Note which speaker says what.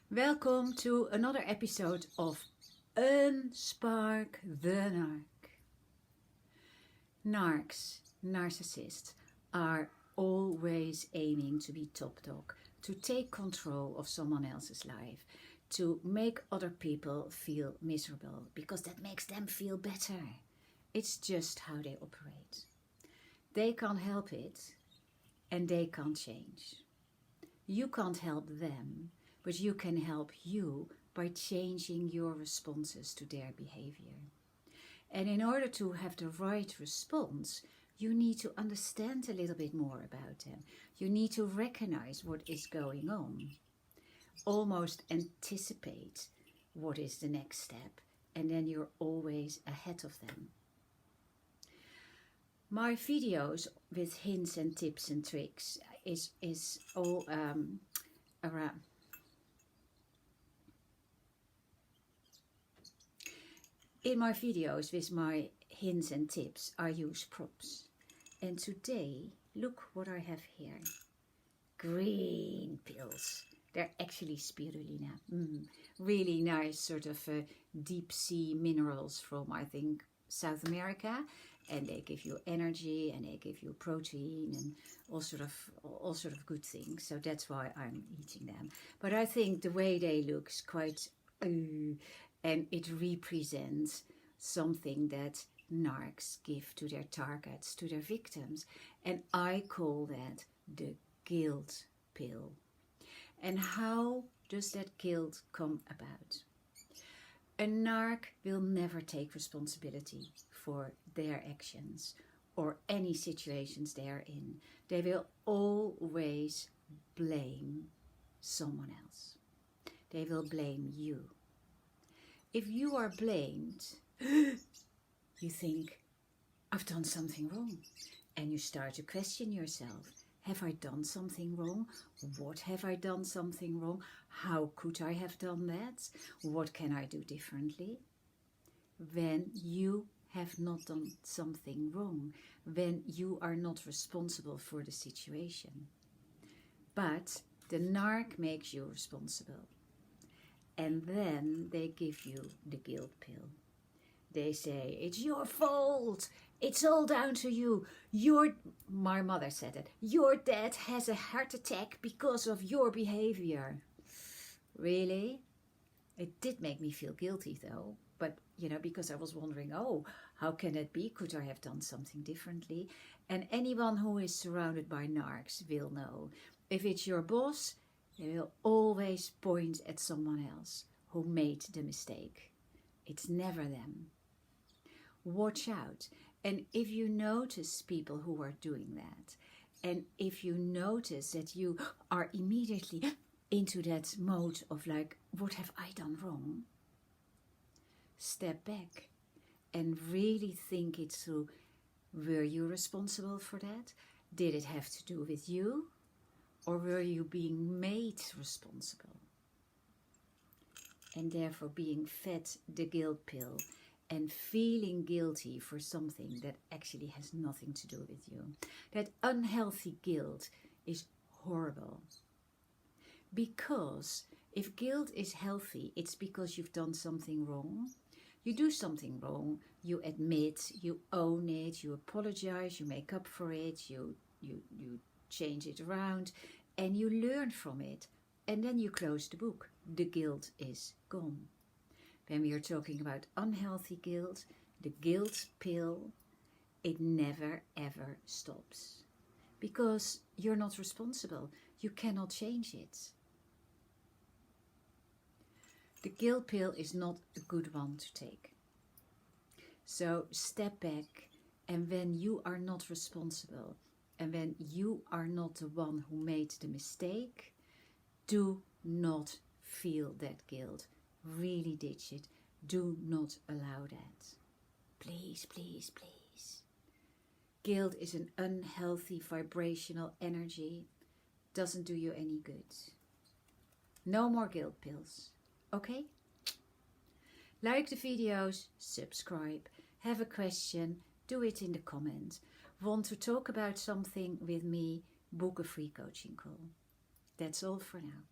Speaker 1: Welcome to another episode of Unspark the Narc. Narcs, narcissists, are always aiming to be top dog, to take control of someone else's life, to make other people feel miserable, because that makes them feel better. It's just how they operate. They can't help it, and they can't change. You can't help them, but you can help you by changing your responses to their behavior. And in order to have the right response, you need to understand a little bit more about them. You need to recognize what is going on. Almost anticipate what is the next step, and then you're always ahead of them. My videos with hints and tips and tricks is all around. In my videos with my hints and tips, I use props. And today, look what I have here. Green pills. They're actually spirulina. Really nice sort of deep sea minerals from, I think, South America. And they give you energy and they give you protein and all sort of good things. So that's why I'm eating them. But I think the way they look is quite... and it represents something that narcs give to their targets, to their victims. And I call that the guilt pill. And how does that guilt come about? A narc will never take responsibility for their actions or any situations they are in. They will always blame someone else. They will blame you. If you are blamed, you think, I've done something wrong. And you start to question yourself. Have I done something wrong? What have I done something wrong? How could I have done that? What can I do differently? When you have not done something wrong, when you are not responsible for the situation. But the narc makes you responsible. And then they give you the guilt pill. They say, it's your fault. It's all down to you. My mother said it. Your dad has a heart attack because of your behavior. Really? It did make me feel guilty though. But, because I was wondering, how can it be? Could I have done something differently? And anyone who is surrounded by narcs will know. If it's your boss, they will always point at someone else who made the mistake. It's never them. Watch out. And if you notice people who are doing that, and if you notice that you are immediately into that mode of like, what have I done wrong? Step back and really think it through. Were you responsible for that? Did it have to do with you? Or were you being made responsible? And therefore being fed the guilt pill and feeling guilty for something that actually has nothing to do with you. That unhealthy guilt is horrible. Because if guilt is healthy, it's because you've done something wrong. You do something wrong, you admit, you own it, you apologize, you make up for it, you change it around, and you learn from it. And then you close the book. The guilt is gone. When we are talking about unhealthy guilt, the guilt pill, it never ever stops. Because you're not responsible. You cannot change it. The guilt pill is not a good one to take. So step back, and when you are not responsible, and when you are not the one who made the mistake, do not feel that guilt. Really ditch it. Do not allow that. Please, please, please. Guilt is an unhealthy vibrational energy. Doesn't do you any good. No more guilt pills. Okay? Like the videos, subscribe. Have a question, do it in the comments. Want to talk about something with me, book a free coaching call. That's all for now.